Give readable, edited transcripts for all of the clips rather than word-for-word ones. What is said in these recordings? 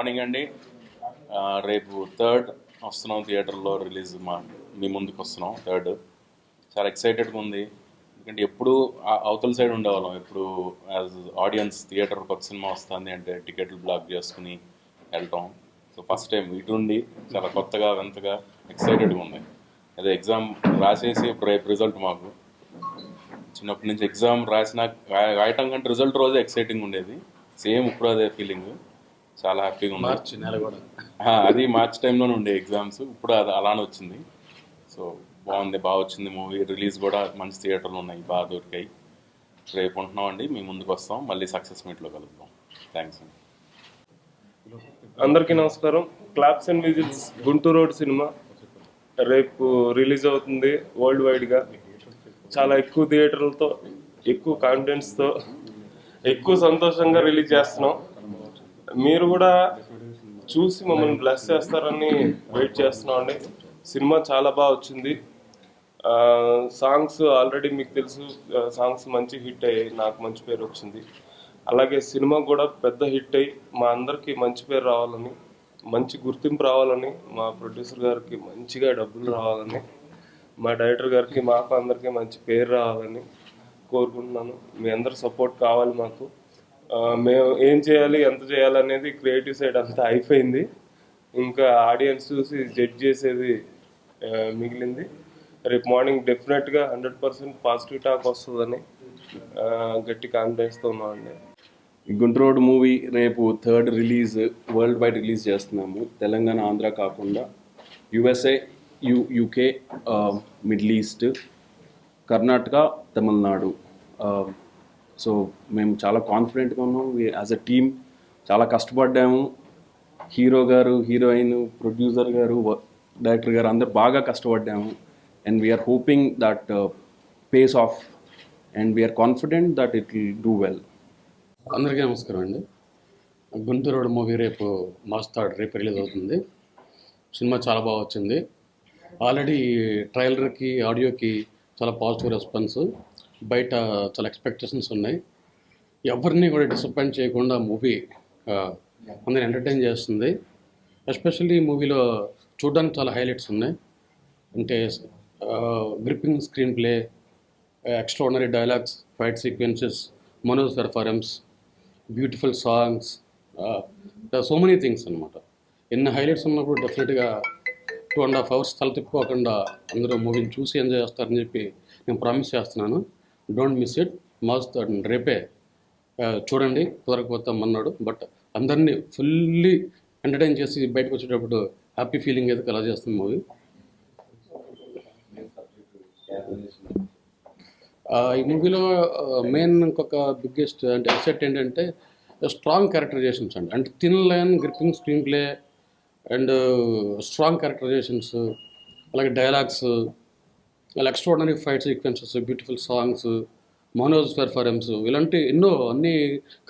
Morning అండి. రేపు 3rd వస్తున్నాం, థియేటర్లో రిలీజ్ మీ ముందుకు వస్తున్నాం. 3rd చాలా ఎక్సైటెడ్గా ఉంది. ఎందుకంటే ఎప్పుడు అవతల సైడ్ ఉండేవాళ్ళం. ఎప్పుడు యాజ్ ఆడియన్స్ థియేటర్ కొత్త సినిమా వస్తుంది అంటే టికెట్లు బ్లాక్ చేసుకుని వెళ్ళటం. సో ఫస్ట్ టైం ఇటుండి చాలా కొత్తగా వింతగా ఎక్సైటెడ్గా ఉంది. అదే ఎగ్జామ్ రాసేసి ఇప్పుడు రేపు రిజల్ట్. మాకు చిన్నప్పటి నుంచి ఎగ్జామ్ రాయటం కంటే రిజల్ట్ రోజే ఎక్సైటింగ్ ఉండేది. సేమ్ ఇప్పుడు అదే ఫీలింగ్. చాలా హ్యాపీగా ఉంది. మార్చి నెల కూడా అది మార్చ్ టైంలోనే ఉండే ఎగ్జామ్స్, ఇప్పుడు అది అలానే వచ్చింది. సో బాగుంది, బాగా వచ్చింది మూవీ. రిలీజ్ కూడా మంచి థియేటర్లు ఉన్నాయి, బాగా దొరికాయి. రేపు ఉంటున్నాం అండి, మీ ముందుకు వస్తాం. మళ్ళీ సక్సెస్ మీట్లో కలుద్దాం. థ్యాంక్స్ అండి. అందరికీ నమస్కారం. Claps and whistles Guntur road cinema రేపు రిలీజ్ అవుతుంది వరల్డ్ వైడ్గా. చాలా ఎక్కువ థియేటర్లతో, ఎక్కువ కాన్ఫిడెన్స్తో, ఎక్కువ సంతోషంగా రిలీజ్ చేస్తున్నాం. మీరు కూడా చూసి మమ్మల్ని బ్లెస్ చేస్తారని వెయిట్ చేస్తున్నాం అండి. సినిమా చాలా బాగా వచ్చింది. సాంగ్స్ ఆల్రెడీ మీకు తెలుసు, సాంగ్స్ మంచి హిట్ అయ్యాయి, నాకు మంచి పేరు వచ్చింది. అలాగే సినిమా కూడా పెద్ద హిట్ అయ్యి మా అందరికీ మంచి పేరు రావాలని, మంచి గుర్తింపు రావాలని, మా ప్రొడ్యూసర్ గారికి మంచిగా డబ్బులు రావాలని, మా డైరెక్టర్ గారికి, మాకు అందరికీ మంచి పేరు రావాలని కోరుకుంటున్నాను. మీ అందరి సపోర్ట్ కావాలి మాకు. మేము ఏం చేయాలి, ఎంత చేయాలి అనేది క్రియేటివ్ సైడ్ అంతా అయిపోయింది. ఇంకా ఆడియన్స్ చూసి జడ్జ్ చేసేది మిగిలింది. రేపు మార్నింగ్ డెఫినెట్గా 100% పాజిటివ్ టాక్ వస్తుందని గట్టి కాన్ఫిడెన్స్తో ఉన్నామండి. గుంటూరు రోడ్ మూవీ రేపు 3rd release, world wide release చేస్తున్నాము. తెలంగాణ, ఆంధ్ర కాకుండా USA, UK, Middle East, Karnataka, Tamil Nadu. So మేము చాలా కాన్ఫిడెంట్గా ఉన్నాం. యాజ్ అ టీమ్ చాలా కష్టపడ్డాము. హీరో గారు, హీరోయిన్, ప్రొడ్యూసర్ గారు, డైరెక్టర్ గారు అందరు బాగా కష్టపడ్డాము. And we are hoping that pays off and we are confident that it will do well. అందరికీ నమస్కారం అండి. గుంటూరు రోడ్ మూవీ రేపు మార్చ్ 3rd రేపు రిలీజ్ అవుతుంది. సినిమా చాలా బాగా వచ్చింది. ఆల్రెడీ ట్రైలర్కి, ఆడియోకి చాలా పాజిటివ్ రెస్పాన్స్. బయట చాలా ఎక్స్పెక్టేషన్స్ ఉన్నాయి. ఎవరిని కూడా డిసప్పాయింట్ చేయకుండా మూవీ అందరిని ఎంటర్టైన్ చేస్తుంది. ఎస్పెషల్లీ మూవీలో చూడడానికి చాలా హైలైట్స్ ఉన్నాయి. అంటే gripping screenplay, extraordinary dialogues, fight sequences, Manoj performance, beautiful songs, so many things అనమాట. ఎన్ని హైలైట్స్ ఉన్నప్పుడు డెఫినెట్గా 2.5 hours తల తిప్పుకోకుండా అందరూ మూవీని చూసి ఎంజాయ్ చేస్తారని చెప్పి నేను ప్రామిస్ చేస్తున్నాను. Don't miss it. March 3rd రేపే చూడండి. కుదరకపోతే మన్నాడు. బట్ అందరినీ ఫుల్లీ ఎంటర్టైన్ చేసి బయటకు వచ్చేటప్పుడు హ్యాపీ ఫీలింగ్ అయితే కలర్ చేస్తుంది మూవీ. ఈ మూవీలో మెయిన్ ఇంకొక బిగ్గెస్ట్ అంటే అసెట్ ఏంటంటే స్ట్రాంగ్ క్యారెక్టరైజేషన్స్ అండి. అంటే thin line, gripping screenplay and strong characterisations, అలాగే డైలాగ్స్, అలా extraordinary fight sequences, beautiful songs, Manoj performance, ఇలాంటి ఎన్నో అన్నీ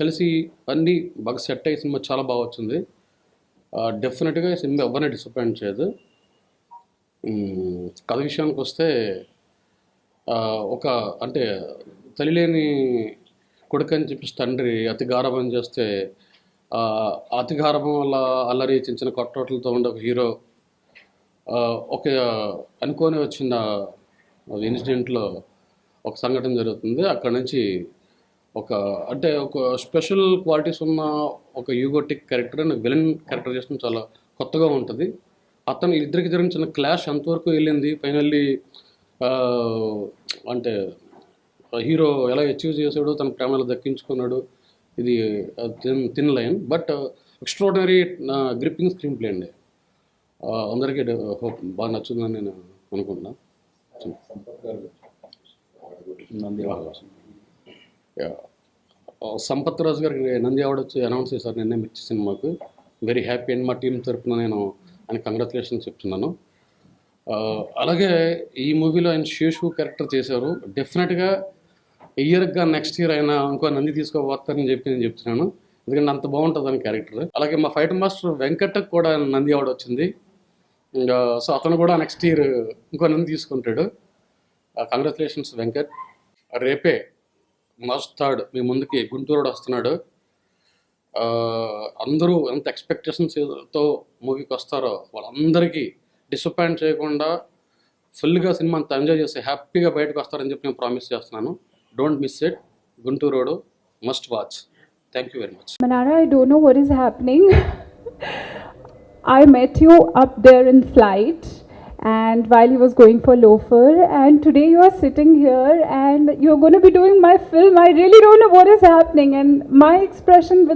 కలిసి అన్నీ బాగా సెట్ అయ్యి సినిమా చాలా బాగా వచ్చింది. డెఫినెట్గా ఈ సినిమా ఎవరిని డిసప్పాయింట్ చేయదు. కథ విషయానికి వస్తే ఒక అంటే తల్లిలేని కొడుకు అని చెప్పి తండ్రి అతి గారాబం చేస్తే అతి గారాబం వల్ల అల్లరి చిన్న చిన్న కొట్టోట్లతో ఉండే ఒక హీరో ఒక అనుకోని వచ్చిన ఇన్సిడెంట్లో ఒక సంఘటన జరుగుతుంది. అక్కడ నుంచి ఒక అంటే ఒక స్పెషల్ క్వాలిటీస్ ఉన్న ఒక యూగోటిక్ క్యారెక్టర్ అండ్ విలన్ క్యారెక్టరైజేషన్ చాలా కొత్తగా ఉంటుంది. అతను ఇద్దరికి జరిగిన చిన్న క్లాష్ ఎంతవరకు వెళ్ళింది, ఫైనల్లీ అంటే హీరో ఎలా అచీవ్ చేశాడు, తన ప్రేమలో దక్కించుకున్నాడు. ఇది thin line but extraordinary gripping screen play అండి. అందరికీ హోప్ బాగా నచ్చుందని నేను అనుకుంటున్నా. సంపత్ రాజు గారికి నంది అవార్డు వచ్చి అనౌన్స్ చేశారు నిన్నే మిర్చి సినిమాకు. వెరీ హ్యాపీ అండ్ మా టీం తరఫున నేను ఆయన కంగ్రాచులేషన్స్ చెప్తున్నాను. అలాగే ఈ మూవీలో ఆయన శేషు క్యారెక్టర్ చేశారు. డెఫినెట్గా ఇయర్గా నెక్స్ట్ ఇయర్ అయినా ఇంకో నంది తీసుకోబోతారని చెప్పి నేను చెప్తున్నాను. ఎందుకంటే అంత బాగుంటుంది అని క్యారెక్టర్. అలాగే మా ఫైట్ మాస్టర్ వెంకట్కి కూడా నంది అవార్డు వచ్చింది. సో అతను కూడా నెక్స్ట్ ఇయర్ ఇంకో నంది తీసుకుంటాడు. కంగ్రాచులేషన్స్ వెంకట్. రేపే మార్చ్ 3rd మీ ముందుకి గుంటూరు వస్తున్నాడు. అందరూ ఎంత ఎక్స్పెక్టేషన్స్తో మూవీకి వస్తారో వాళ్ళందరికీ డిసప్పాయింట్ చేయకుండా ఫుల్గా సినిమా అంతా ఎంజాయ్ చేసి హ్యాపీగా బయటకు వస్తారని చెప్పి నేను ప్రామిస్ చేస్తున్నాను. Don't miss it. Guntur road must watch. Thank you very much. Manara, I don't know what is happening. I met you up there in flight and while he was going for Loafer, and today you are sitting here and you're going to be doing my film. I really don't know what is happening, and my expression with